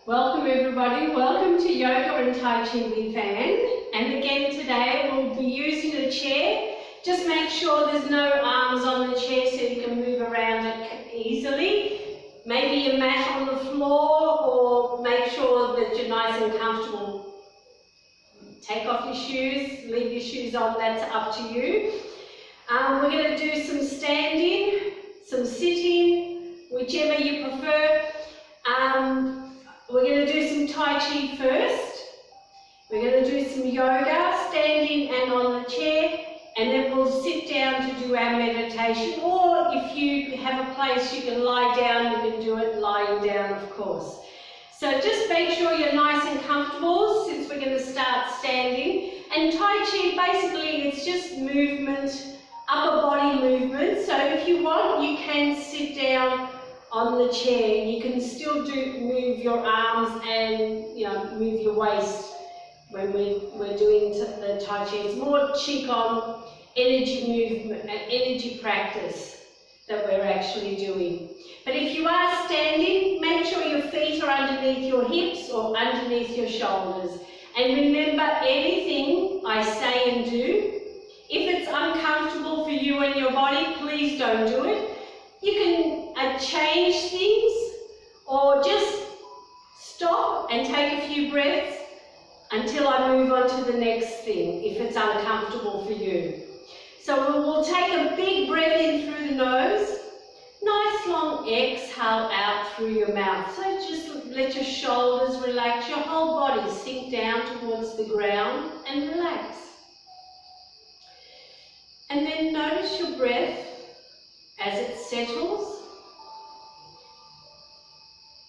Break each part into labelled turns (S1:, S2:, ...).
S1: Welcome everybody, welcome to Yoga and Tai Chi with Van. And again today we'll be using a chair. Just make sure there's no arms on the chair so you can move around it easily. Maybe a mat on the floor, or make sure that you're nice and comfortable. Take off your shoes, leave your shoes on, that's up to you. We're going to do some standing, some sitting, whichever you prefer. We're going to do some Tai Chi first. We're going to do some yoga, standing and on the chair, and then we'll sit down to do our meditation. Or if you have a place you can lie down, you can do it lying down, of course. So just make sure you're nice and comfortable since we're going to start standing. And Tai Chi, basically, it's just movement, upper body movement. So if you want, you can sit down on the chair. You can still move your arms and move your waist when we're doing the Tai Chi. It's more Qigong energy movement and energy practice that we're actually doing. But if you are standing, make sure your feet are underneath your hips or underneath your shoulders. And remember, anything I say and do, if it's uncomfortable for you and your body, please don't do it. You can change things or just stop and take a few breaths until I move on to the next thing, if it's uncomfortable for you. So we'll take a big breath in through the nose, nice long exhale out through your mouth. So just let your shoulders relax, your whole body sink down towards the ground and relax. And then notice your breath as it settles.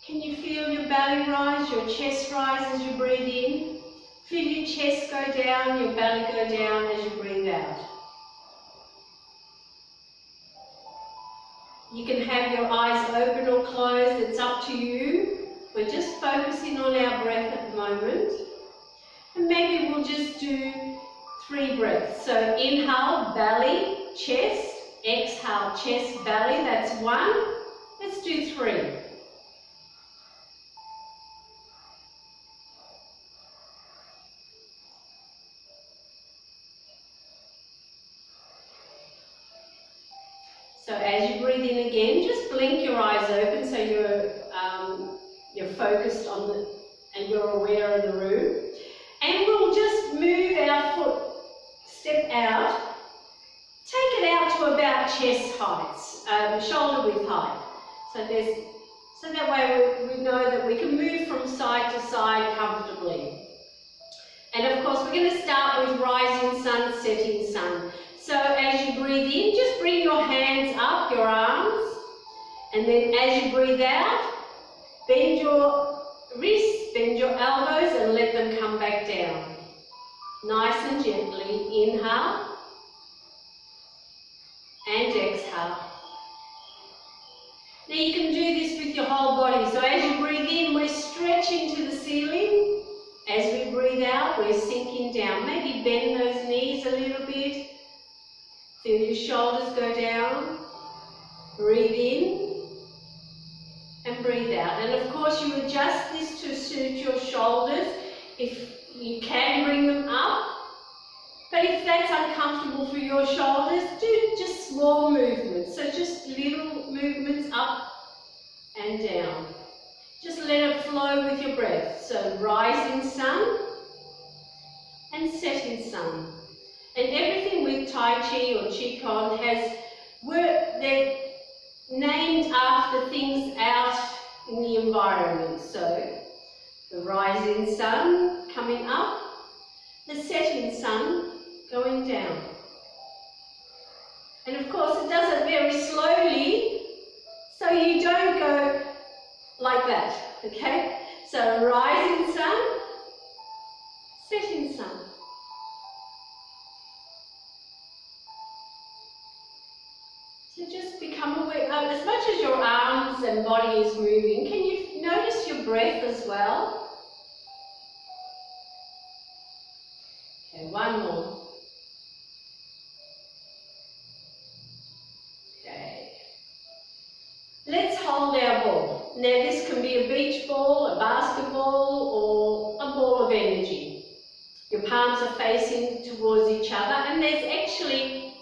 S1: Can you feel your belly rise, your chest rise as you breathe in? Feel your chest go down, your belly go down as you breathe out. You can have your eyes open or closed, it's up to you. We're just focusing on our breath at the moment. And maybe we'll just do 3 breaths. So inhale, belly, chest. Exhale, chest, belly, that's 1. Let's do 3. So as you breathe in again, just blink your eyes open so you're focused on and you're aware of the room. And we'll just move our foot, step out. Take it out to about chest height, shoulder width height. So that way we know that we can move from side to side comfortably. And of course we're going to start with rising sun, setting sun. So as you breathe in, just bring your hands up, your arms. And then as you breathe out, bend your wrists, bend your elbows and let them come back down. Nice and gently, inhale. And exhale. Now you can do this with your whole body. So as you breathe in, we're stretching to the ceiling. As we breathe out, we're sinking down. Maybe bend those knees a little bit. Feel your shoulders go down. Breathe in and breathe out. And of course you adjust this to suit your shoulders. If you can bring them up. But if that's uncomfortable for your shoulders, do just small movements. So just little movements up and down. Just let it flow with your breath. So rising sun and setting sun. And everything with Tai Chi or Qigong they're named after things out in the environment. So the rising sun coming up, the setting sun going down. And of course it does it very slowly, so you don't go like that, okay? So rising sun, setting sun. So just become aware, as much as your arms and body is moving, can you notice your breath as well? Okay, one more. Let's hold our ball. Now this can be a beach ball, a basketball, or a ball of energy. Your palms are facing towards each other, and there's actually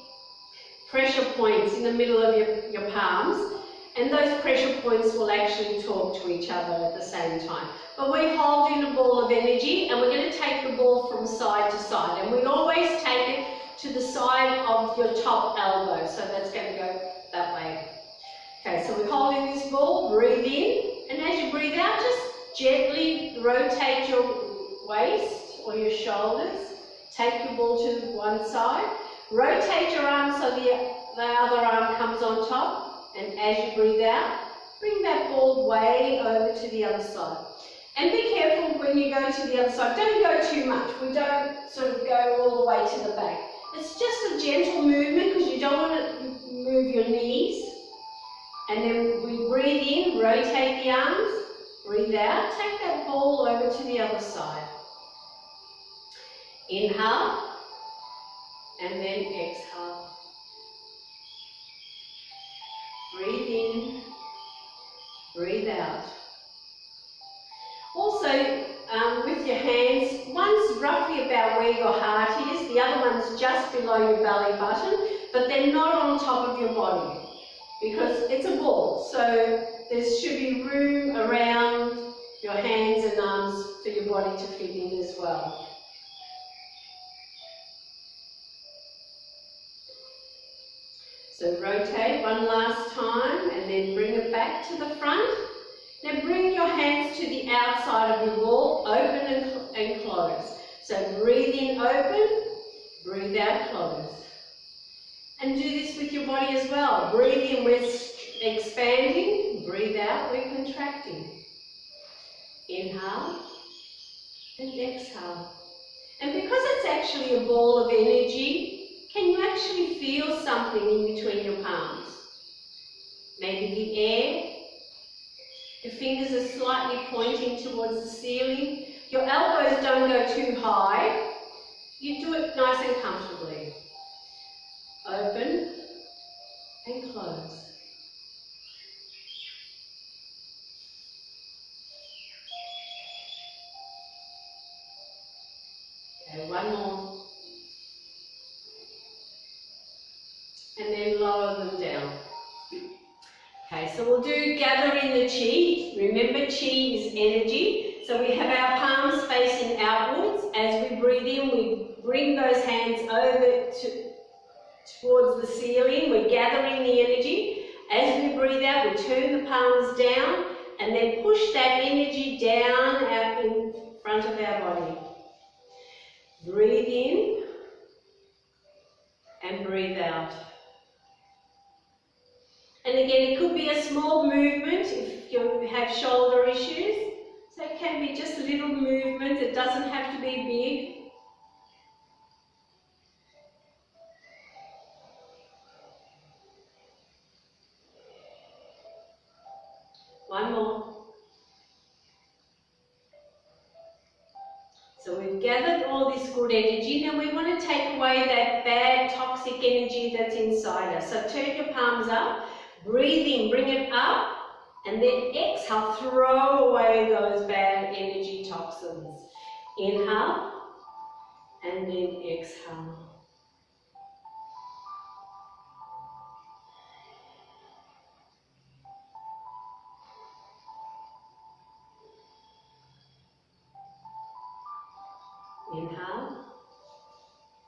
S1: pressure points in the middle of your palms, and those pressure points will actually talk to each other at the same time. But we're holding a ball of energy, and we're going to take the ball from side to side, and we always take it to the side of your top elbow, so that's going to go that way. Okay, so we're holding this ball, breathe in, and as you breathe out, just gently rotate your waist or your shoulders. Take your ball to one side, rotate your arm so the other arm comes on top, and as you breathe out, bring that ball way over to the other side. And be careful when you go to the other side, don't go too much. We don't sort of go all the way to the back. It's just a gentle movement because you don't want to move your knees. And then we breathe in, rotate the arms, breathe out, take that ball over to the other side. Inhale, and then exhale. Breathe in, breathe out. Also, with your hands, one's roughly about where your heart is, the other one's just below your belly button, but they're not on top of your body because it's a ball. So there should be room around your hands and arms for your body to fit in as well. So rotate one last time and then bring it back to the front. Now bring your hands to the outside of your ball, open and close. So breathe in, open, breathe out, close. And do this with your body as well. Breathe in, we're expanding, breathe out, we're contracting. Inhale and exhale. And because it's actually a ball of energy, can you actually feel something in between your palms? Maybe the air. Your fingers are slightly pointing towards the ceiling. Your elbows don't go too high. You do it nice and comfortably. Open and close. Okay, one more. And then lower them down. Okay, so we'll do gather in the chi. Remember, chi is energy. So we have our palms facing outwards. As we breathe in, we bring those hands over towards the ceiling. We're gathering the energy. As we breathe out, we turn the palms down and then push that energy down out in front of our body. Breathe in and breathe out. And again, it could be a small movement if you have shoulder issues. So it can be just little movements. It doesn't have to be big. One more. So we've gathered all this good energy. Now we want to take away that bad toxic energy that's inside us. So turn your palms up. Breathe in, bring it up, and then exhale, throw away those bad energy toxins. Inhale, and then exhale. Inhale,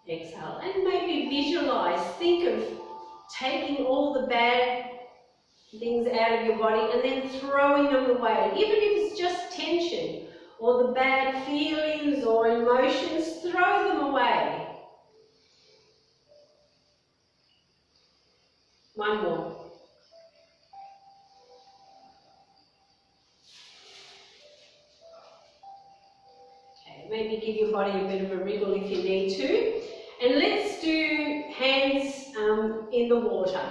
S1: exhale, and maybe visualize, think of taking all the bad things out of your body and then throwing them away, even if it's just tension or the bad feelings or emotions, throw them away. One more. Okay, maybe give your body a bit of a wriggle if you need to. And let's do hands in the water.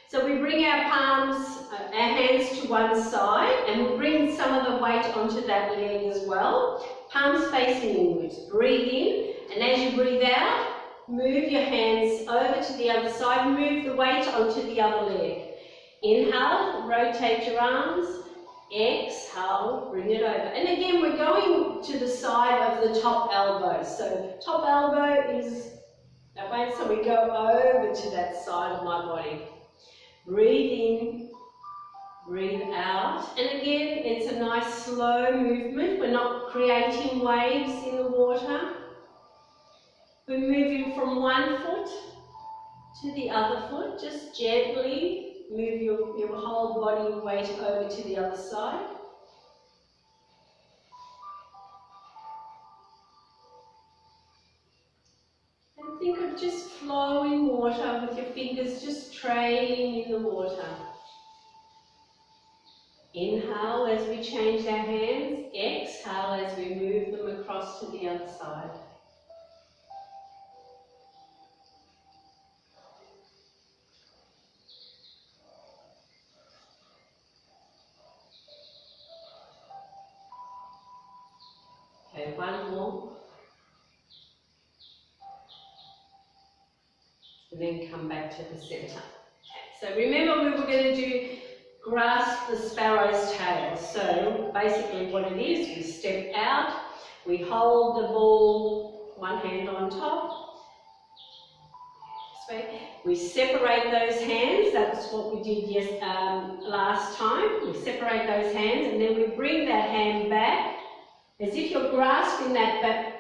S1: So we bring our palms, our hands to one side, and we bring some of the weight onto that leg as well. Palms facing inwards. Breathe in, and as you breathe out, move your hands over to the other side, move the weight onto the other leg. Inhale, rotate your arms. Exhale, bring it over. And again, we're going to the side of the top elbow. So top elbow is that way, so we go over to that side of my body. Breathe in, breathe out. And again, it's a nice slow movement. We're not creating waves in the water. We're moving from one foot to the other foot. Just gently move your whole body weight over to the other side. And think of just flowing water with your fingers just trailing in the water. Inhale as we change our hands. Exhale as we move them across to the other side. Okay, one more. And then come back to the centre. Okay, so remember we were going to do grasp the sparrow's tail. So basically what it is, we step out, we hold the ball, one hand on top. This way. We separate those hands, that's what we did last time. We separate those hands and then we bring that hand back as if you're grasping that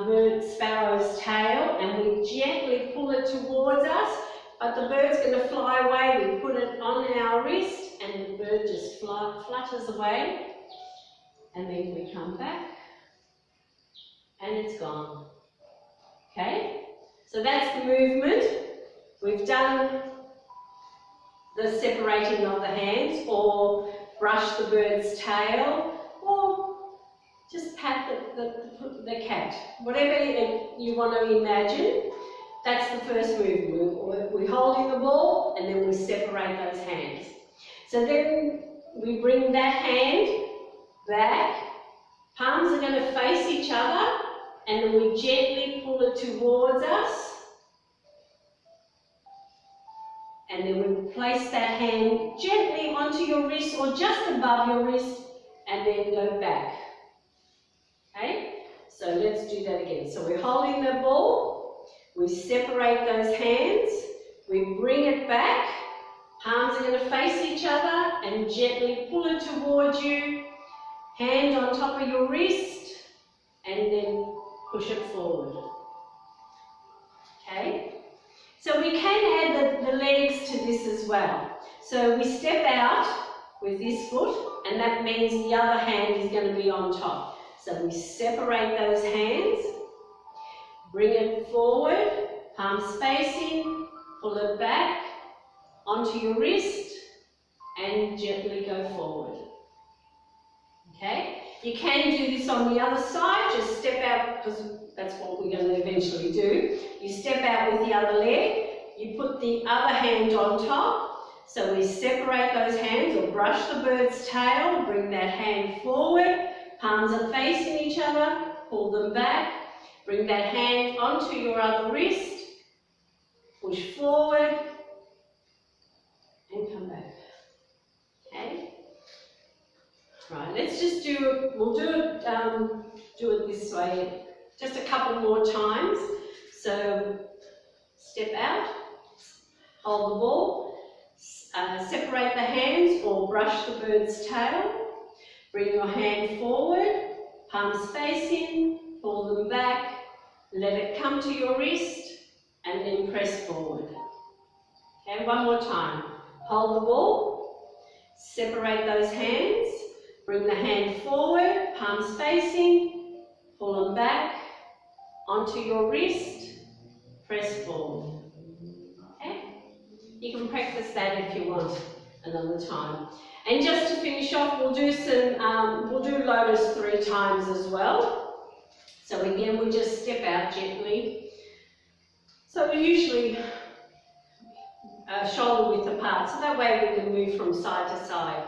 S1: bird sparrow's tail, and we gently pull it towards us, but the bird's going to fly away. We put it on our wrist and the bird just flutters away, and then we come back and it's gone. Okay, so that's the movement. We've done the separating of the hands, or brush the bird's tail, or just pat the cat. Whatever you want to imagine, that's the first movement. We're holding the ball and then we separate those hands. So then we bring that hand back, palms are going to face each other, and then we gently pull it towards us. And then we place that hand gently onto your wrist or just above your wrist, and then go back. Okay, so let's do that again. So we're holding the ball, we separate those hands, we bring it back, palms are going to face each other and gently pull it towards you, hand on top of your wrist, and then push it forward. Okay, so we can add the legs to this as well. So we step out with this foot, and that means the other hand is going to be on top. So we separate those hands, bring it forward, palms facing, pull it back onto your wrist and gently go forward. Okay, you can do this on the other side, just step out, because that's what we're going to eventually do. You step out with the other leg, you put the other hand on top, so we separate those hands or brush the bird's tail, bring that hand forward. Palms are facing each other, pull them back, bring that hand onto your other wrist, push forward, and come back. Okay? Right, let's just do it, we'll do it this way, just a couple more times. So, step out, hold the ball, separate the hands or brush the bird's tail. Bring your hand forward, palms facing, pull them back, let it come to your wrist, and then press forward. Okay, one more time. Hold the ball, separate those hands, bring the hand forward, palms facing, pull them back, onto your wrist, press forward. Okay? You can practice that if you want another time. And just to finish off, we'll do lotus 3 times as well. So again, we just step out gently. So we usually shoulder width apart, so that way we can move from side to side.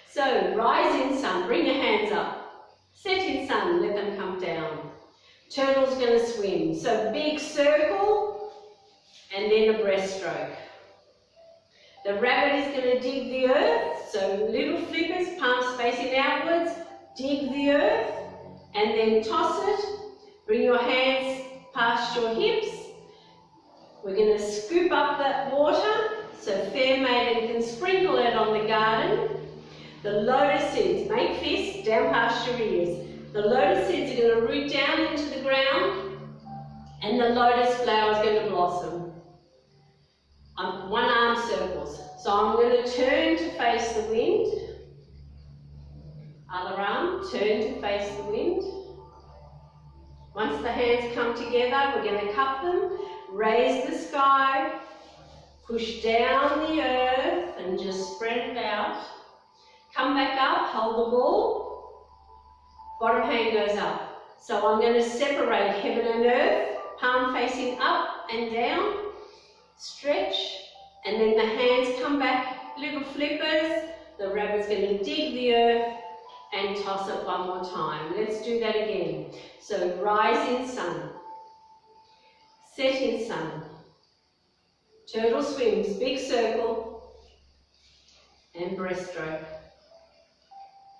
S1: So rise in sun, bring your hands up. Set in sun, let them come down. Turtle's going to swim. So big circle and then a breaststroke. The rabbit is going to dig the earth, so little flippers, palms facing outwards, dig the earth, and then toss it. Bring your hands past your hips. We're going to scoop up that water, so fair maiden can sprinkle it on the garden. The lotus seeds, make fists down past your ears. The lotus seeds are going to root down into the ground, and the lotus flower is going to blossom. One arm circles. So I'm going to turn to face the wind. Other arm, turn to face the wind. Once the hands come together, we're going to cup them, raise the sky, push down the earth and just spread it out. Come back up, hold the ball, bottom hand goes up. So I'm going to separate heaven and earth, palm facing up and down, stretch, and then the hands come back, little flippers. The rabbit's going to dig the earth and toss it one more time. Let's do that again. So rising sun, setting sun, turtle swims, big circle, and breaststroke.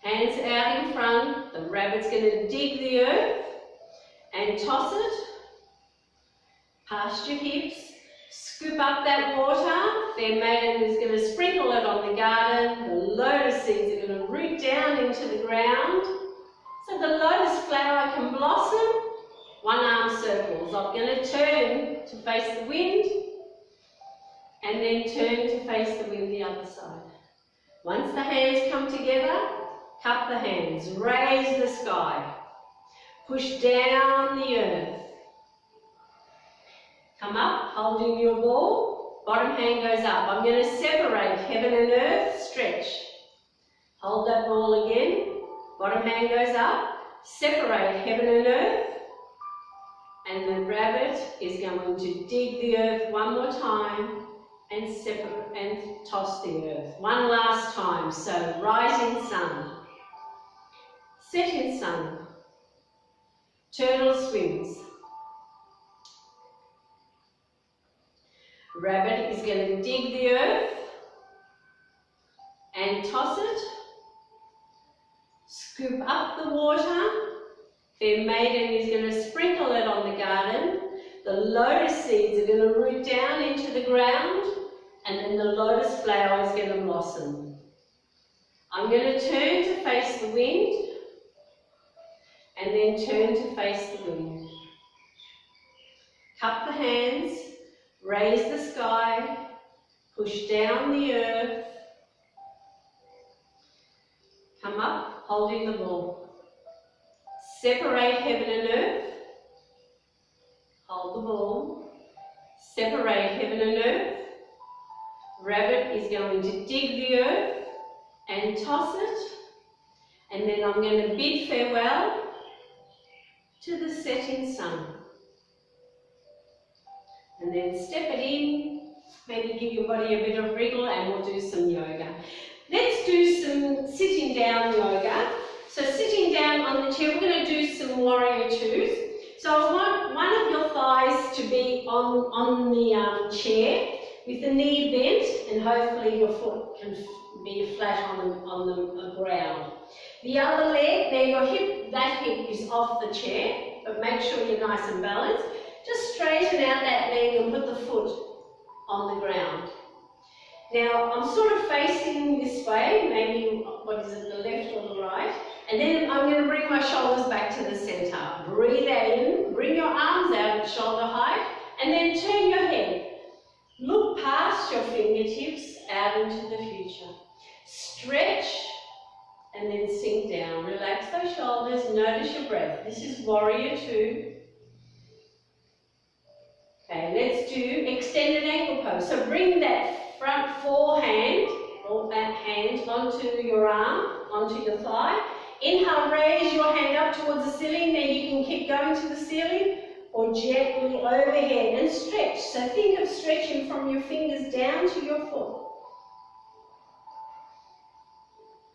S1: Hands out in front, the rabbit's going to dig the earth and toss it past your hips. Scoop up that water. Fair maiden is going to sprinkle it on the garden. The lotus seeds are going to root down into the ground so the lotus flower can blossom. One arm circles. I'm going to turn to face the wind and then turn to face the wind the other side. Once the hands come together, cup the hands, raise the sky, push down the earth. Come up, holding your ball, bottom hand goes up. I'm going to separate heaven and earth, stretch. Hold that ball again, bottom hand goes up, separate heaven and earth, and the rabbit is going to dig the earth one more time and separate and toss the earth. One last time, so rising sun, setting sun, turtle swims. Rabbit is going to dig the earth and toss it. Scoop up the water. Fair maiden is going to sprinkle it on the garden. The lotus seeds are going to root down into the ground, and then the lotus flower is going to blossom. I'm going to turn to face the wind and then turn to face the wind. Cup the hands. Raise the sky, push down the earth, come up, holding the ball. Separate heaven and earth, hold the ball, separate heaven and earth. Rabbit is going to dig the earth and toss it, and then I'm going to bid farewell to the setting sun. And then step it in, maybe give your body a bit of wriggle, and we'll do some yoga. Let's do some sitting down yoga. So sitting down on the chair, we're going to do some warrior twos. So I want one of your thighs to be on the chair with the knee bent, and hopefully your foot can be flat on the ground. The other leg, there your hip, that hip is off the chair, but make sure you're nice and balanced. Just straighten out that leg and put the foot on the ground. Now, I'm sort of facing this way, maybe, what is it, the left or the right? And then I'm going to bring my shoulders back to the centre. Breathe in, bring your arms out at shoulder height, and then turn your head. Look past your fingertips out into the future. Stretch, and then sink down. Relax those shoulders, notice your breath. This is warrior two. Okay, let's do extended ankle pose. So bring that front forehand, or that hand onto your arm, onto your thigh. Inhale, raise your hand up towards the ceiling. Then you can keep going to the ceiling or gently overhead and stretch. So think of stretching from your fingers down to your foot.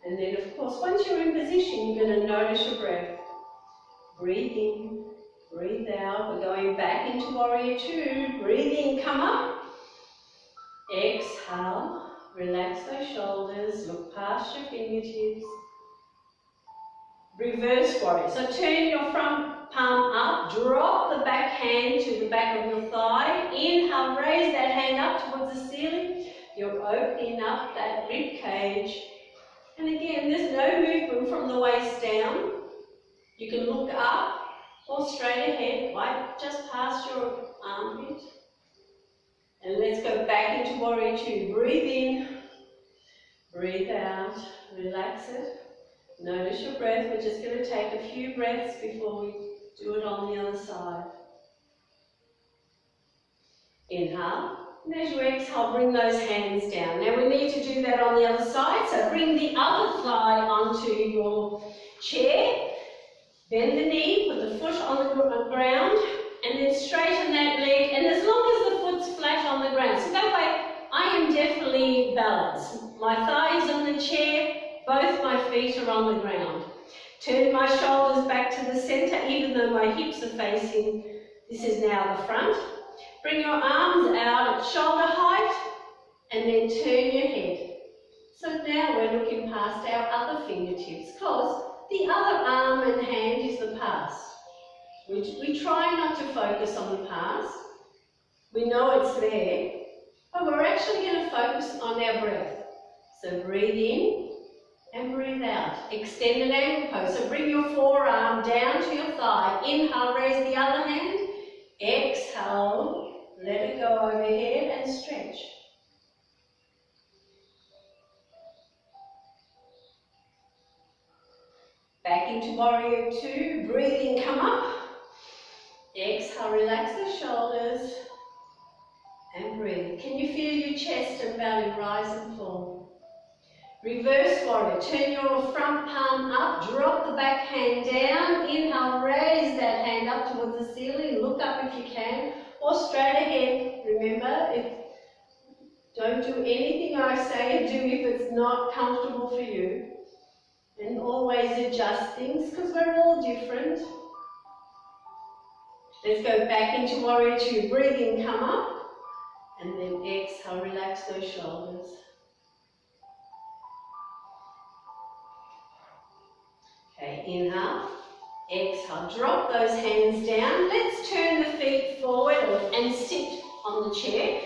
S1: And then, of course, once you're in position, you're going to notice your breath. Breathe in. Breathe out. We're going back into warrior two. Breathe in, come up. Exhale. Relax those shoulders, look past your fingertips. Reverse warrior. So turn your front palm up, drop the back hand to the back of your thigh. Inhale, raise that hand up towards the ceiling. You're opening up that rib cage. And again, there's no movement from the waist down. You can look up or straight ahead, right just past your armpit. And let's go back into warrior two. Breathe in, breathe out, relax it. Notice your breath. We're just going to take a few breaths before we do it on the other side. Inhale. And as you exhale, bring those hands down. Now we need to do that on the other side. So bring the other thigh onto your chair. Bend the knee, put the foot on the ground, and then straighten that leg. And as long as the foot's flat on the ground. So that way I am definitely balanced. My thigh is on the chair. Both my feet are on the ground. Turn my shoulders back to the center, even though my hips are facing, this is now the front. Bring your arms out at shoulder height, and then turn your head. So now we're looking past our other fingertips, because the other arm and hand is the past. We try not to focus on the past. We know it's there, but we're actually going to focus on our breath. So breathe in, and breathe out. Extended ankle pose. So bring your forearm down to your thigh. Inhale, raise the other hand. Exhale, let it go overhead and stretch. Back into warrior two. Breathe in, come up. Exhale, relax the shoulders. And breathe. Can you feel your chest and belly rise and fall? Reverse warrior. Turn your front palm up, drop the back hand down. Inhale, raise that hand up towards the ceiling. Look up if you can, or straight ahead. Remember, don't do anything I say do if it's not comfortable for you. And always adjust things, because we're all different. Let's go back into warrior two. Breathe in, come up, and then exhale, relax those shoulders. Okay, inhale, exhale, drop those hands down. Let's turn the feet forward and sit on the chair,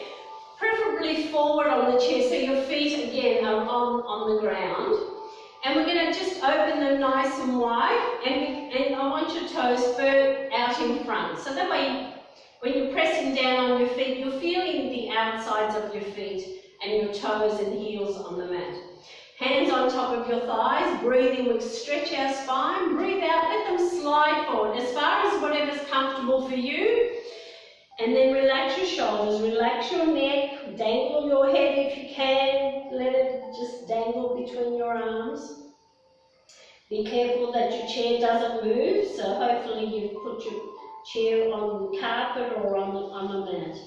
S1: preferably forward on the chair so your feet again are on the ground. And we're going to just open them nice and wide, and I want your toes further out in front. So that way, when you're pressing down on your feet, you're feeling the outsides of your feet and your toes and heels on the mat. Hands on top of your thighs, breathe in, we stretch our spine, breathe out, let them slide forward as far as whatever's comfortable for you. And then relax your shoulders, relax your neck, dangle your head if you can, let it just dangle between your arms. Be careful that your chair doesn't move, so hopefully you've put your chair on the carpet or on the mat.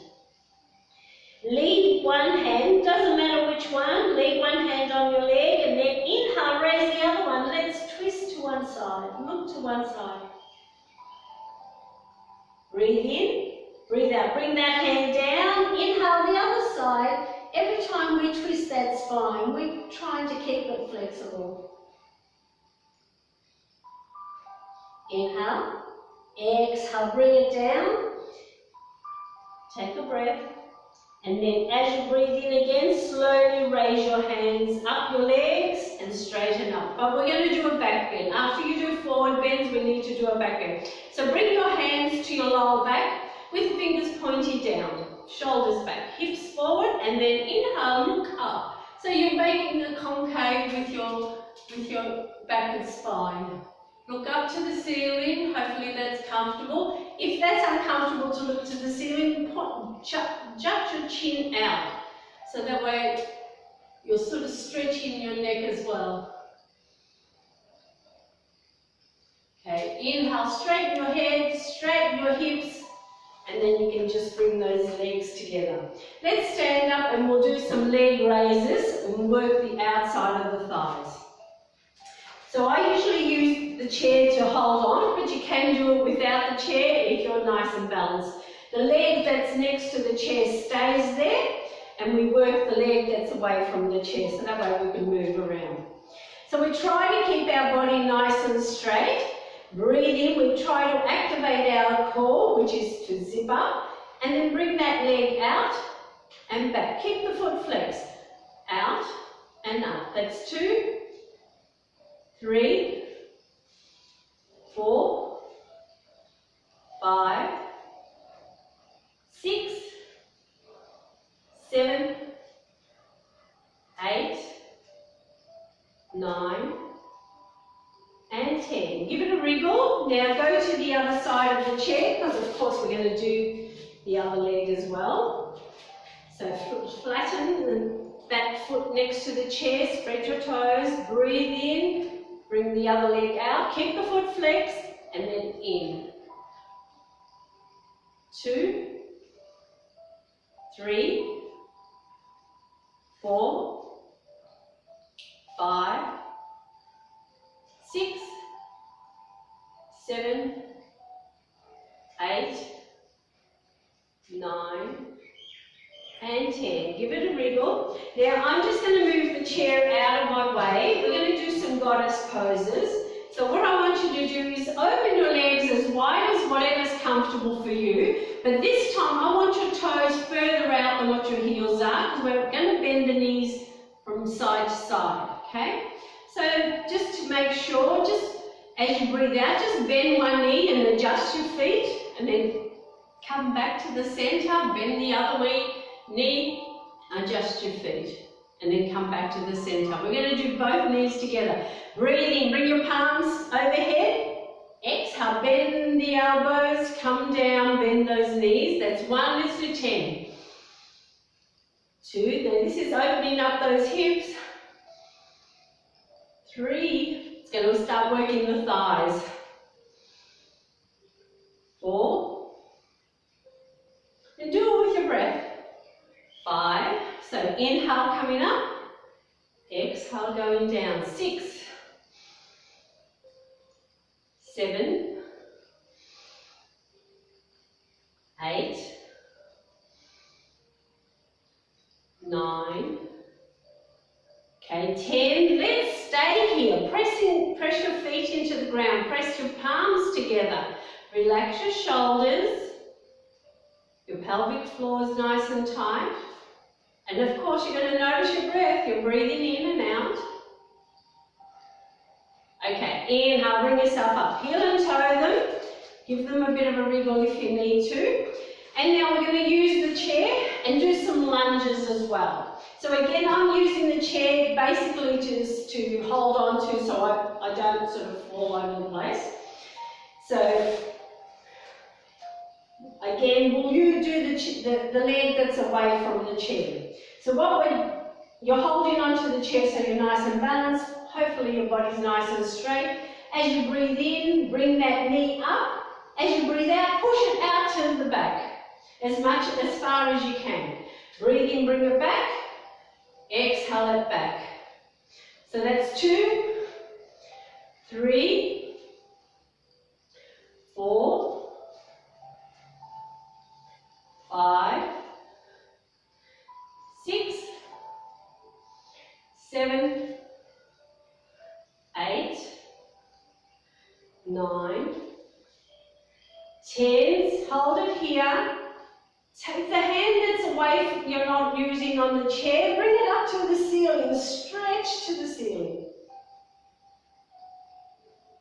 S1: Lead one hand, doesn't matter which one, lead one hand on your leg and then inhale, raise the other one. Let's twist to one side, look to one side. Breathe in, breathe out, bring that hand down, inhale the other side. Every time we twist that spine, we're trying to keep it flexible. Inhale, exhale, bring it down, take a breath. And then as you breathe in again, slowly raise your hands up your legs and straighten up. But we're going to do a back bend. After you do forward bends, we need to do a back bend. So bring your hands to your lower back with fingers pointed down. Shoulders back, hips forward, and then inhale, look up. So you're making a concave with your backward spine. Look up to the ceiling, hopefully that's comfortable. If that's uncomfortable to look to the ceiling, jut your chin out. So that way you're sort of stretching your neck as well. Okay, inhale, straighten your head, straighten your hips, and then you can just bring those legs together. Let's stand up and we'll do some leg raises and work the outside of the thighs. So I usually use the chair to hold on, but you can do it without the chair if you're nice and balanced. The leg that's next to the chair stays there, and we work the leg that's away from the chair, so that way we can move around. So we try to keep our body nice and straight. Breathe in, we try to activate our core, which is to zip up, and then bring that leg out and back. Keep the foot flexed. Out and up. That's 2, 3, 4, 5, 6, 7, 8, 9, and 10. Give it a wriggle. Now go to the other side of the chair, because of course we're going to do the other leg as well. So flatten the back foot next to the chair, spread your toes, breathe in, bring the other leg out, keep the foot flexed, and then in. 2, 3, 4, 5, 6, 7, 8, 9, and 10. Give it a wriggle. Now I'm just going to move the chair out of my way. We're going to do some goddess poses. So what I want you to do is open your legs as wide as whatever's comfortable for you. But this time I want your toes further out than what your heels are, because we're going to bend the knees from side to side, okay? So just to make sure, just as you breathe out, just bend one knee and adjust your feet, and then come back to the centre, bend the other knee, adjust your feet, and then come back to the centre. We're going to do both knees together. Breathe in, bring your palms overhead. Exhale, bend the elbows, come down, bend those knees. That's 1, let's do 10. 2, now this is opening up those hips. 3, it's going to start working the thighs. 4, and do it with your breath. 5, so inhale coming up, exhale going down. 6, 7, 8, 9, okay, 10. Let's stay here. Press your feet into the ground. Press your palms together. Relax your shoulders. Your pelvic floor is nice and tight. And of course you're going to notice your breath. You're breathing in and out. Okay, inhale, bring yourself up. Heel and toe them. Give them a bit of a wriggle if you need to. And now we're going to use the chair and do some lunges as well. So again, I'm using the chair basically just to hold on to so I don't sort of fall over the place. So again, will you do the leg that's away from the chair? So you're holding onto the chair so you're nice and balanced. Hopefully your body's nice and straight. As you breathe in, bring that knee up. As you breathe out, push it out to the back as far as you can. Breathe in, bring it back. Exhale it back. So that's 2, 3, 4, 5, 6, 7, 8, 9, 10. Hold it here. Take the hand that's away, you're not using on the chair, bring it up to the ceiling, stretch to the ceiling.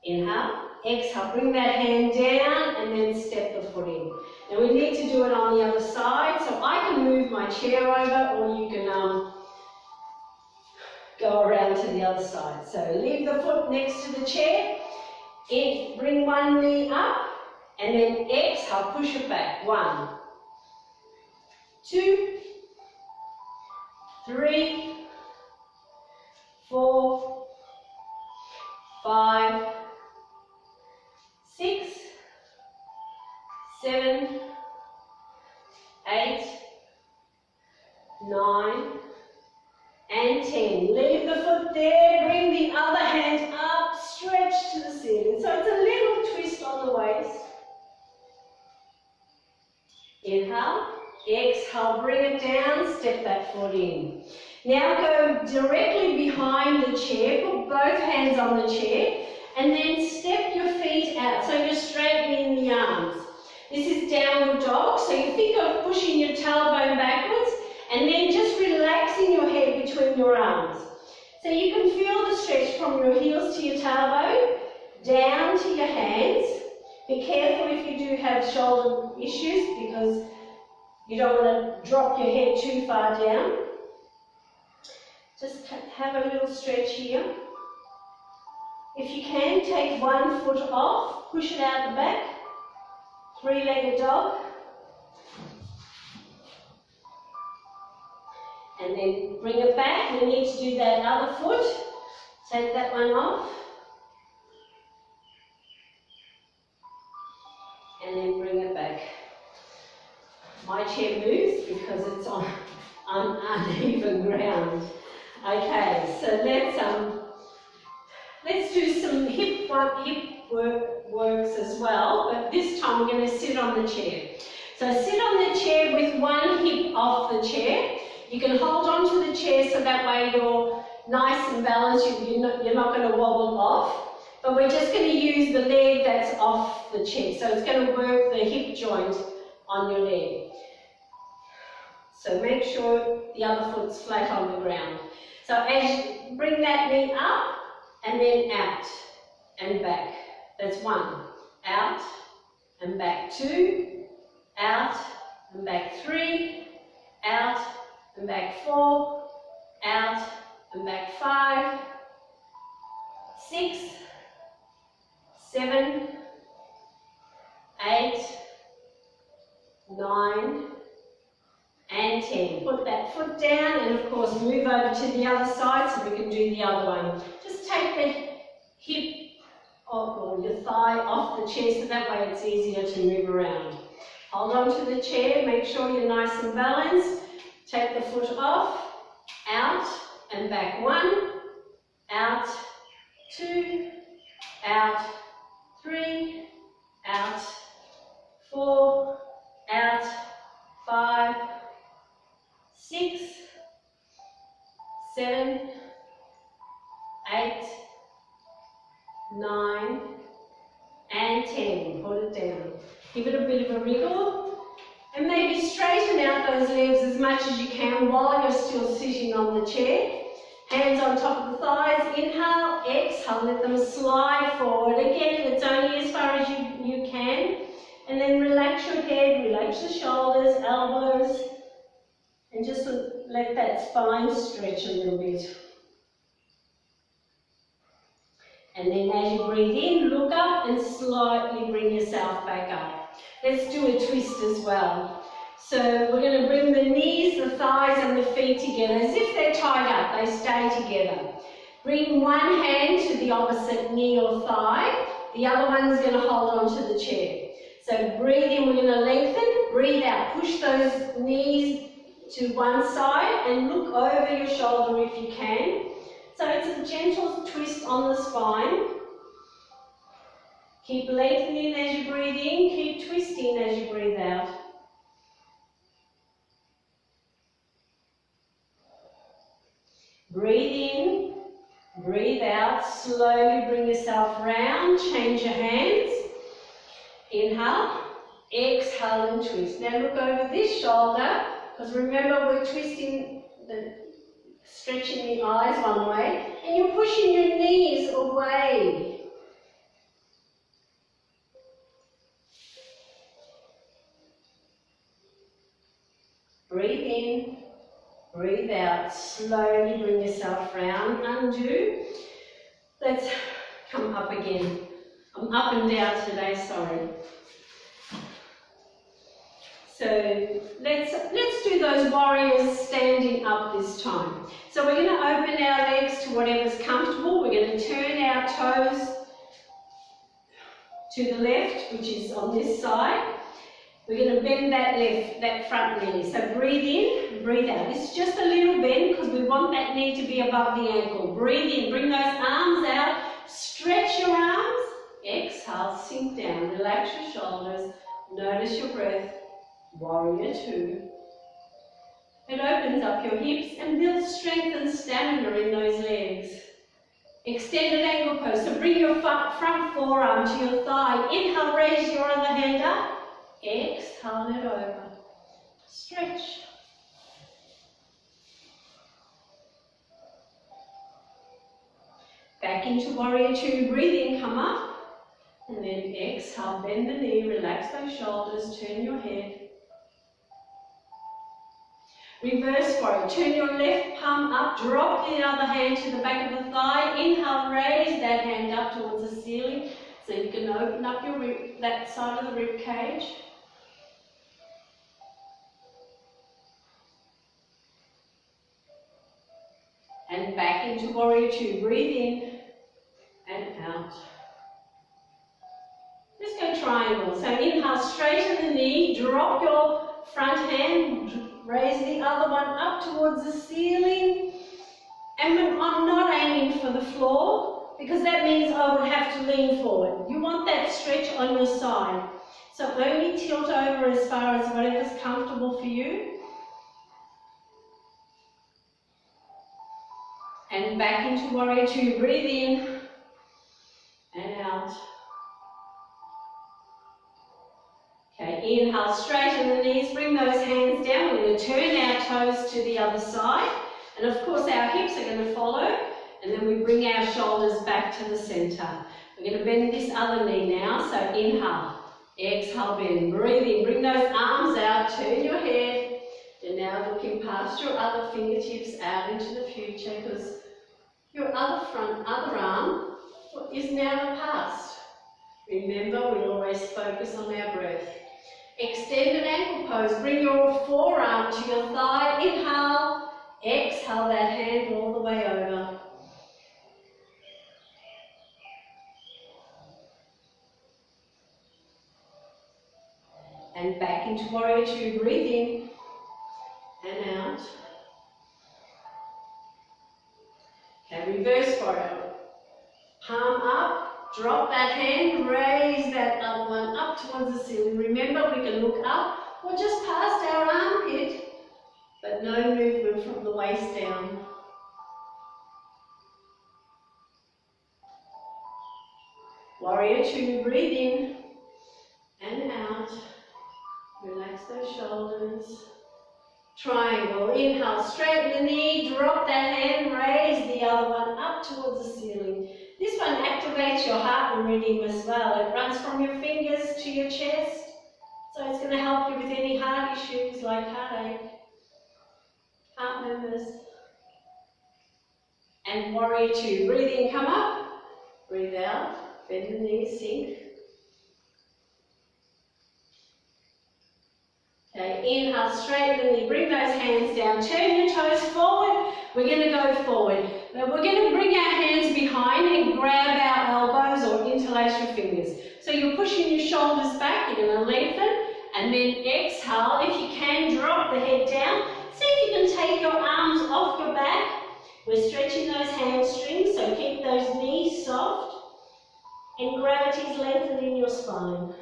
S1: Inhale, exhale, bring that hand down and then step the foot in. Now we need to do it on the other side, so I can move my chair over or you can go around to the other side. So leave the foot next to the chair, bring one knee up and then exhale, push it back. 1, 2, 3, 4, 5, 6, 7, 8, 9, and 10. Leave the foot there, bring the other hand up, stretch to the ceiling. So it's a little twist on the waist. Inhale, exhale, bring it down, step that foot in. Now go directly behind the chair, put both hands on the chair, and then step your feet out, so you're straightening the arms. This is downward dog, so you think of pushing your tailbone backwards, and then just relaxing your head between your arms. So you can feel the stretch from your heels to your tailbone, down to your hands. Be careful if you do have shoulder issues, because you don't want to drop your head too far down. Just have a little stretch here. If you can, take one foot off, push it out the back. Three-legged dog. And then bring it back. We need to do that other foot. Take that one off. And then bring it back. My chair moves because it's on uneven ground. Okay, so let's do some hip works as well, but this time we're going to sit on the chair. So sit on the chair with one hip off the chair. You can hold on to the chair so that way you're nice and balanced, you're not going to wobble off. But we're just going to use the leg that's off the chair. So it's going to work the hip joint on your leg. So make sure the other foot's flat on the ground. So as you bring that knee up and then out and back. That's one. Out and back two. Out and back three. Out and back four. Out and back 5, 6, 7, 8, 9, and 10. Put that foot down and of course move over to the other side so we can do the other one. Just take the hip or your thigh off the chair so that way it's easier to move around. Hold on to the chair, make sure you're nice and balanced. Take the foot off, out and back 1, out, 2, out, 3, out, 4, out, 5, 6, 7, 8, 9, and 10. Put it down. Give it a bit of a wriggle. And maybe straighten out those legs as much as you can while you're still sitting on the chair. Hands on top of the thighs. Inhale, exhale, let them slide forward. Again, it's only as far as you can. And then relax your head, relax the shoulders, elbows, and just let that spine stretch a little bit. And then as you breathe in, look up and slightly bring yourself back up. Let's do a twist as well. So we're going to bring the knees, the thighs and the feet together as if they're tied up, they stay together. Bring one hand to the opposite knee or thigh, the other one's going to hold on to the chair. So breathe in, we're going to lengthen, breathe out, push those knees to one side and look over your shoulder if you can. So it's a gentle twist on the spine. Keep lengthening as you breathe in, keep twisting as you breathe out. Breathe in, breathe out, slowly bring yourself round, change your hands. Inhale, exhale and twist. Now look over this shoulder, because remember we're twisting, stretching the eyes one way, and you're pushing your knees away. Breathe in, breathe out, slowly bring yourself round, undo. Let's come up again. I'm up and down today, sorry. So let's do those warriors standing up this time. So we're going to open our legs to whatever's comfortable. We're going to turn our toes to the left, which is on this side. We're going to bend that front knee. So breathe in, breathe out. This is just a little bend because we want that knee to be above the ankle. Breathe in, bring those arms out, stretch your arms. Exhale, sink down, relax your shoulders, notice your breath. Warrior 2. It opens up your hips and builds strength and stamina in those legs. Extended ankle pose, so bring your front forearm to your thigh. Inhale, raise your other hand up. Exhale it over. Stretch. Back into warrior two, breathe in, come up. And then exhale, bend the knee, relax those shoulders, turn your head. Reverse warrior, turn your left palm up, drop the other hand to the back of the thigh. Inhale, raise that hand up towards the ceiling so you can open up your that side of the rib cage. And back into warrior two, breathe in and out. Let's go triangle. So inhale, straighten the knee, drop your front hand, raise the other one up towards the ceiling. And I'm not aiming for the floor because that means I would have to lean forward. You want that stretch on your side. So only tilt over as far as whatever's comfortable for you. And back into warrior two, breathe in and out. Okay, inhale, straighten the knees, bring those hands down. We're going to turn our toes to the other side. And of course our hips are going to follow. And then we bring our shoulders back to the centre. We're going to bend this other knee now. So inhale, exhale, bend, breathe in, bring those arms out, turn your head. And now looking past your other fingertips out into the future because your other arm is now the past. Remember, we always focus on our breath. Extended ankle pose, bring your forearm to your thigh. Inhale, exhale that hand all the way over. And back into warrior two, breathe in and out. Okay, reverse warrior. Palm up, drop that hand, raise that other one up towards the ceiling. Remember, we can look up or just past our armpit, but no movement from the waist down. Warrior two, breathe in and out. Relax those shoulders. Triangle, inhale, straighten the knee, drop that hand, raise the other one up towards the ceiling. This one activates your heart meridian as well. It runs from your fingers to your chest, so it's going to help you with any heart issues like heartache, heart murmurs. And warrior two, breathe in, come up, breathe out, bend the knees, sink. Okay, inhale, straighten the knee, bring those hands down, turn your toes forward. We're going to go forward. Now we're going to bring our hands behind and grab our elbows or interlace your fingers. So you're pushing your shoulders back, you're going to lengthen, and then exhale. If you can, drop the head down. See if you can take your arms off your back. We're stretching those hamstrings, so keep those knees soft, and gravity's lengthening your spine.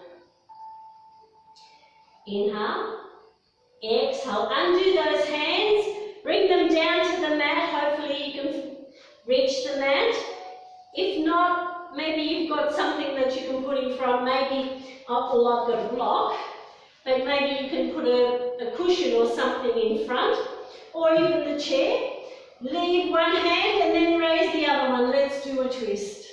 S1: Inhale, exhale, undo those hands, bring them down to the mat. Hopefully you can reach the mat. If not, maybe you've got something that you can put in front, maybe, well, I've got a block, but maybe you can put a cushion or something in front, or even the chair. Leave one hand and then raise the other one. Let's do a twist.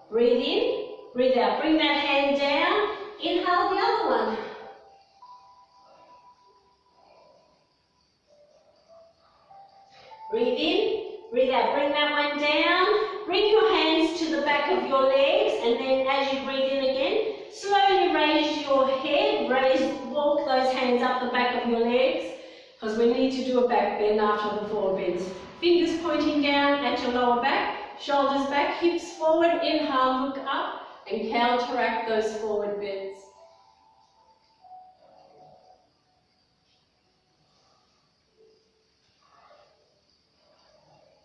S1: Breathe in. Breathe out, bring that hand down, inhale the other one. Breathe in, breathe out, bring that one down, bring your hands to the back of your legs, and then as you breathe in again, slowly raise your head, walk those hands up the back of your legs, because we need to do a back bend after the forward bends. Fingers pointing down at your lower back, shoulders back, hips forward, inhale, look up, and counteract those forward bends.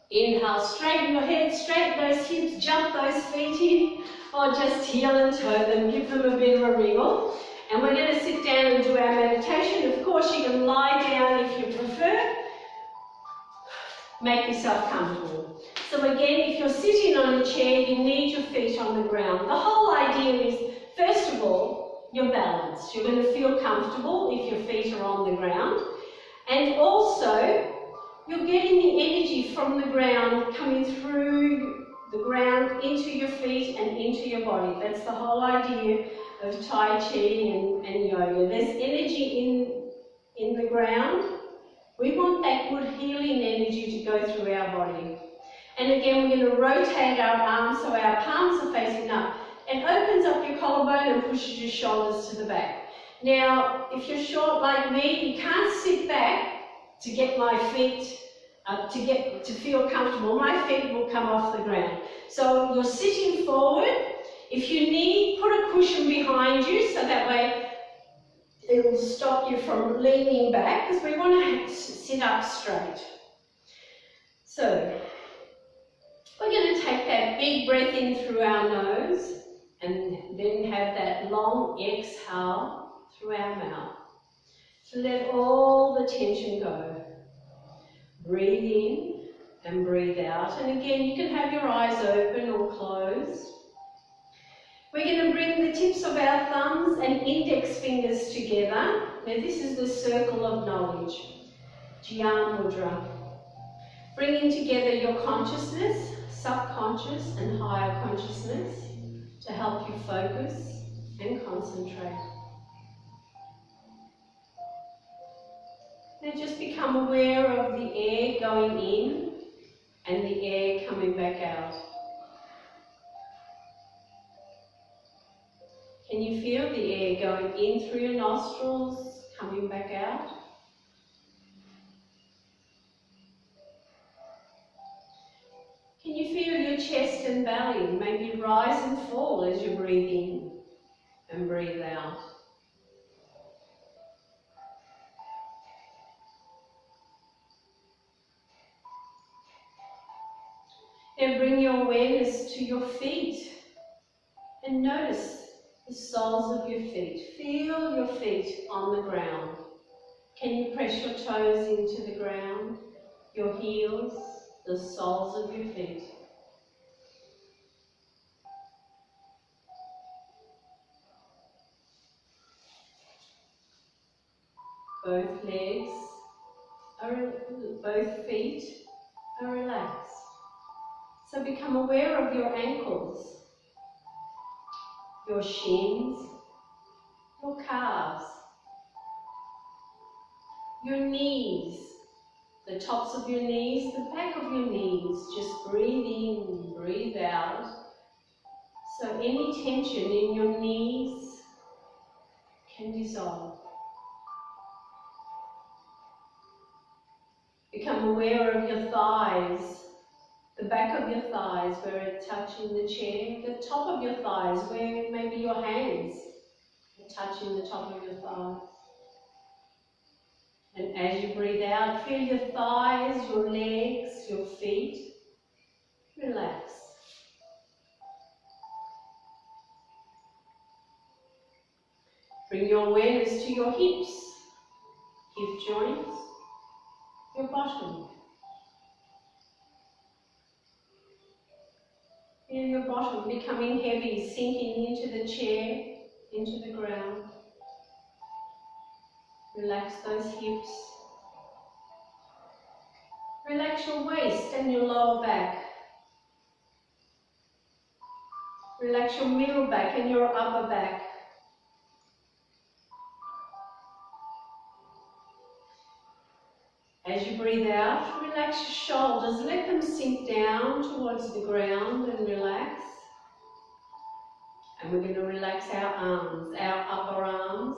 S1: Inhale, straighten your head, straighten those hips, jump those feet in, or just heel and toe them, give them a bit of a wriggle. And we're going to sit down and do our meditation. Of course, you can lie down if you prefer. Make yourself comfortable. So again, if you're sitting on a chair, you need your feet on the ground. The whole idea is, first of all, your balance. You're going to feel comfortable if your feet are on the ground. And also, you're getting the energy from the ground coming through the ground into your feet and into your body. That's the whole idea of Tai Chi and yoga. There's energy in the ground. We want that good healing energy to go through our body. And again, we're going to rotate our arms so our palms are facing up. It opens up your collarbone and pushes your shoulders to the back. Now, if you're short like me, you can't sit back to get my feet, to feel comfortable. My feet will come off the ground. So you're sitting forward. If you need, put a cushion behind you so that way it will stop you from leaning back, because we want to sit up straight. So we're going to take that big breath in through our nose and then have that long exhale through our mouth. So let all the tension go. Breathe in and breathe out. And again, you can have your eyes open or closed. We're going to bring the tips of our thumbs and index fingers together. Now this is the circle of knowledge, Jnana Mudra. Bringing together your consciousness, subconscious and higher consciousness to help you focus and concentrate. Now just become aware of the air going in and the air coming back out. Can you feel the air going in through your nostrils, coming back out? Can you feel your chest and belly maybe rise and fall as you breathe in and breathe out? Then bring your awareness to your feet and notice the soles of your feet. Feel your feet on the ground. Can you press your toes into the ground, your heels, the soles of your feet? Both legs, both feet are relaxed. So become aware of your ankles, your shins, your calves, your knees, the tops of your knees, the back of your knees. Just breathe in, breathe out. So any tension in your knees can dissolve. Become aware of your thighs, the back of your thighs where it's touching the chair, the top of your thighs where maybe your hands are touching the top of your thighs. And as you breathe out, feel your thighs, your legs, your feet relax. Bring your awareness to your hips, hip joints, your bottom. Feel your bottom becoming heavy, sinking into the chair, into the ground. Relax those hips. Relax your waist and your lower back. Relax your middle back and your upper back. As you breathe out, relax your shoulders. Let them sink down towards the ground and relax. And we're going to relax our arms, our upper arms,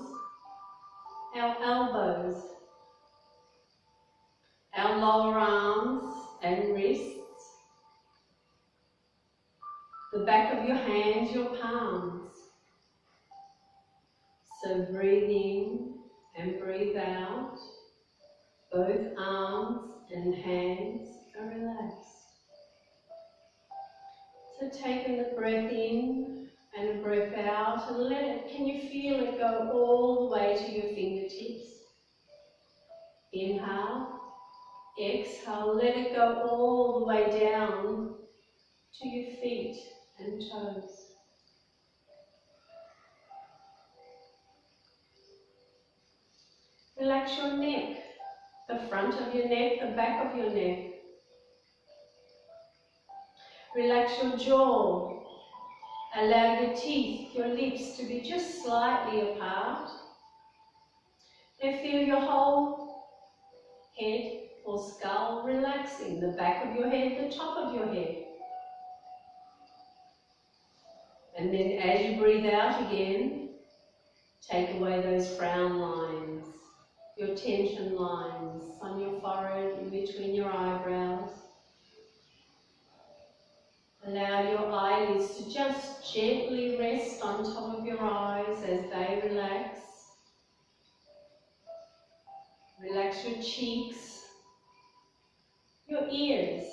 S1: our elbows, our lower arms and wrists, the back of your hands, your palms. So breathe in and breathe out. Both arms and hands are relaxed. So take a breath in And a breath out, and let it, can you feel it go all the way to your fingertips? Inhale, exhale, let it go all the way down to your feet and toes. Relax your neck, the front of your neck, the back of your neck. Relax your jaw. Allow your teeth, your lips to be just slightly apart. And feel your whole head or skull relaxing, the back of your head, the top of your head. And then as you breathe out again, take away those frown lines, your tension lines on your forehead, in between your eyebrows. Allow your eyelids to just gently rest on top of your eyes as they relax. Relax your cheeks, your ears,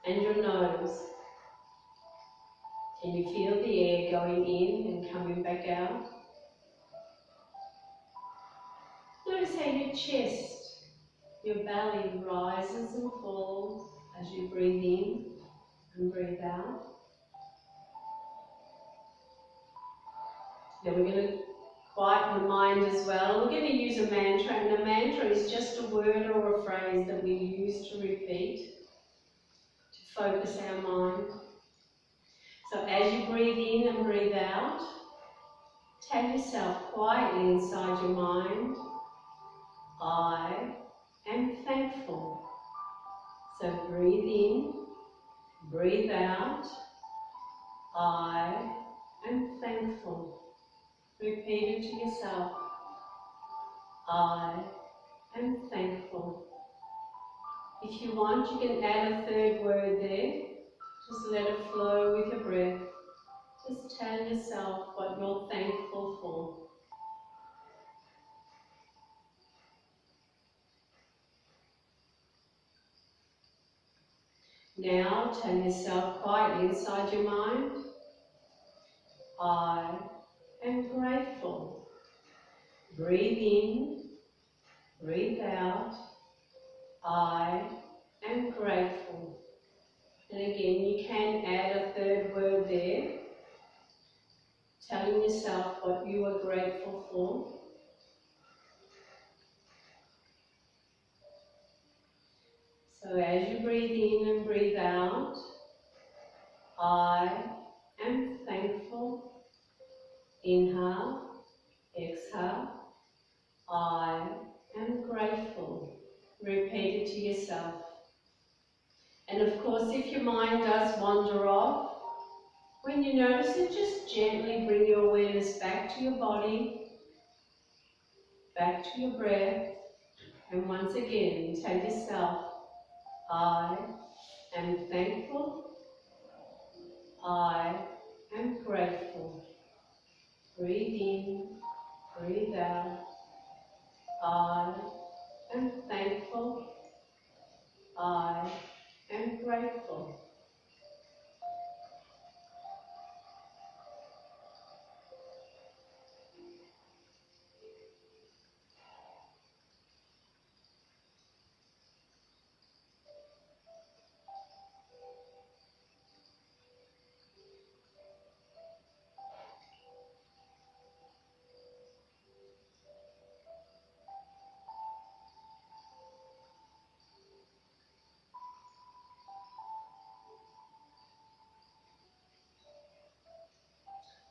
S1: and your nose. Can you feel the air going in and coming back out? Notice how your chest, your belly rises and falls as you breathe in and breathe out. Now we're going to quieten the mind as well. We're going to use a mantra, and a mantra is just a word or a phrase that we use to repeat, to focus our mind. So as you breathe in and breathe out, tell yourself quietly inside your mind, I am thankful. So breathe in, breathe out, I am thankful. Repeat it to yourself, I am thankful. If you want, you can add a third word there. Just let it flow with your breath. Just tell yourself what you're thankful for. Now tell yourself quietly inside your mind, I am grateful. Breathe in, breathe out, I am grateful. And again, you can add a third word there, telling yourself what you are grateful for. So as you breathe in and breathe out, I am thankful. Inhale, exhale, I am grateful. Repeat it to yourself. And of course, if your mind does wander off, when you notice it, just gently bring your awareness back to your body, back to your breath, and once again, tell yourself, I am thankful, I am grateful. Breathe in, breathe out, I am thankful, I am grateful.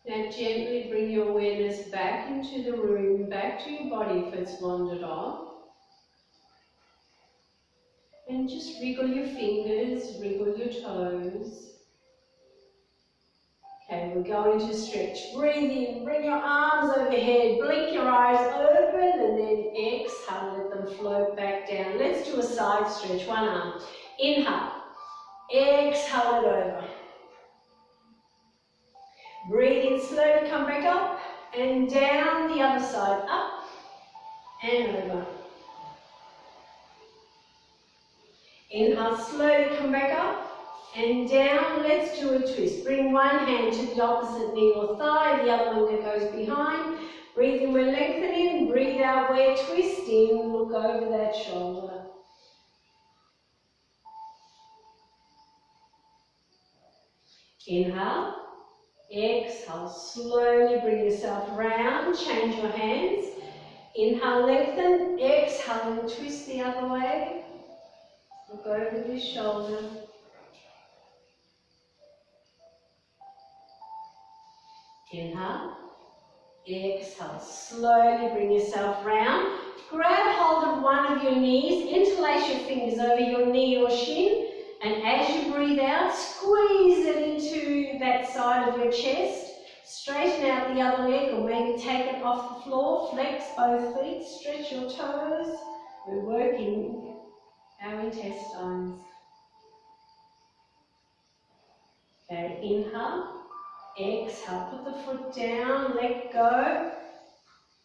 S1: Now gently bring your awareness back into the room, back to your body if it's wandered off. And just wriggle your fingers, wriggle your toes. Okay, we're going to stretch. Breathe in, bring your arms overhead, blink your eyes open, and then exhale, let them float back down. Let's do a side stretch, one arm. Inhale, exhale it over. Breathe in slowly, come back up and down the other side, up and over. Inhale, slowly come back up And down, let's do a twist. Bring one hand to the opposite knee or thigh, the other one that goes behind. Breathe in, we're lengthening. Breathe out, we're twisting. Look over that shoulder. Inhale. Exhale. Slowly bring yourself round. Change your hands. Inhale, lengthen. Exhale, and twist the other way. Look over your shoulder. Inhale. Exhale. Slowly bring yourself round. Grab hold of one of your knees. Interlace your fingers over your knee or shin. And as you breathe out, squeeze it into that side of your chest. Straighten out the other leg or maybe take it off the floor. Flex both feet. Stretch your toes. We're working our intestines. Okay, inhale. Exhale, put the foot down, let go.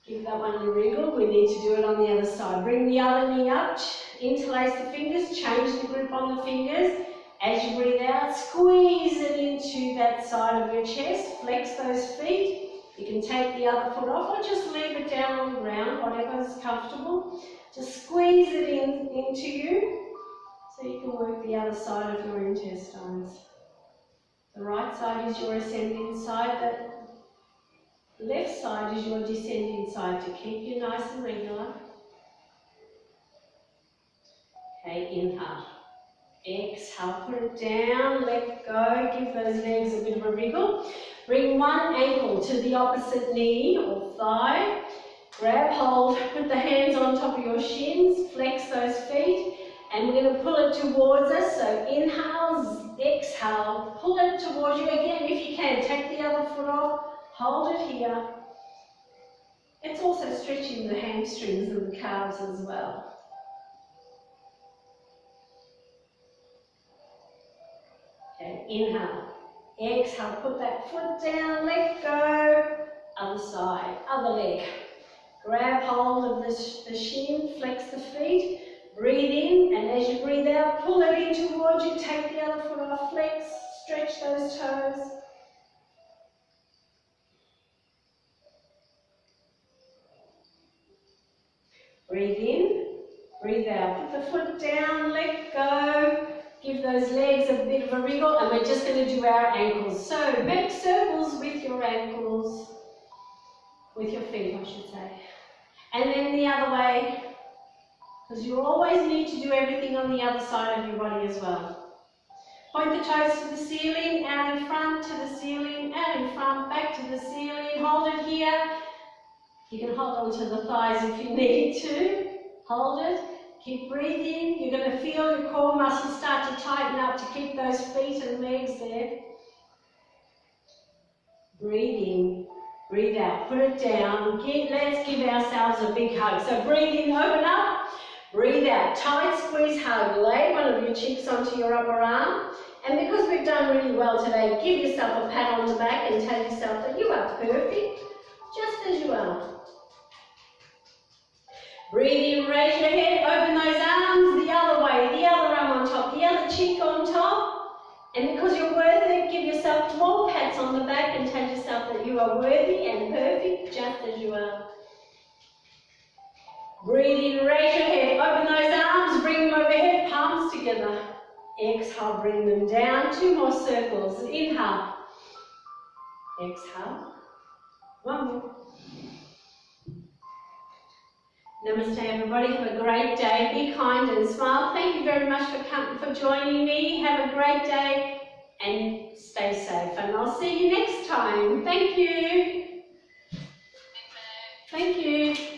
S1: Give that one a wriggle. We need to do it on the other side. Bring the other knee up, interlace the fingers, change the grip on the fingers. As you breathe out, squeeze it into that side of your chest. Flex those feet. You can take the other foot off or just leave it down on the ground, whatever is comfortable. Just squeeze it into you so you can work the other side of your intestines. The right side is your ascending side, the left side is your descending side, to keep you nice and regular. Okay, inhale. Exhale, put it down, let go, give those legs a bit of a wriggle. Bring one ankle to the opposite knee or thigh. Grab hold, put the hands on top of your shins, flex those feet. And we're going to pull it towards us, so inhale, exhale, pull it towards you again if you can. Take the other foot off, hold it here. It's also stretching the hamstrings and the calves as well. Okay, inhale, exhale, put that foot down, let go, other side, other leg. Grab hold of the shin, flex the feet. Breathe in, and as you breathe out, pull it in towards you, take the other foot off, flex, stretch those toes. Breathe in, breathe out, put the foot down, let go, give those legs a bit of a wriggle, and we're just going to do our ankles. So make circles with your ankles, with your feet I should say, and then the other way. Because you always need to do everything on the other side of your body as well. Point the toes to the ceiling, out in front to the ceiling, out in front, back to the ceiling. Hold it here. You can hold on to the thighs if you need to. Hold it. Keep breathing. You're going to feel your core muscles start to tighten up to keep those feet and legs there. Breathe in. Breathe out. Put it down. Let's give ourselves a big hug. So breathe in, open up. Breathe out, tight squeeze, hug. Lay one of your cheeks onto your upper arm. And because we've done really well today, give yourself a pat on the back and tell yourself that you are perfect, just as you are. Breathe in, raise your head, open those arms the other way, the other arm on top, the other cheek on top. And because you're worth it, give yourself more pats on the back and tell yourself that you are worthy and perfect, just as you are. Breathe in, raise your head, open those arms, bring them overhead, palms together. Exhale, bring them down, 2 more circles. Inhale. Exhale. 1 more. Namaste everybody, have a great day, be kind and smile. Thank you very much for joining me. Have a great day and stay safe, and I'll see you next time. Thank you. Thank you.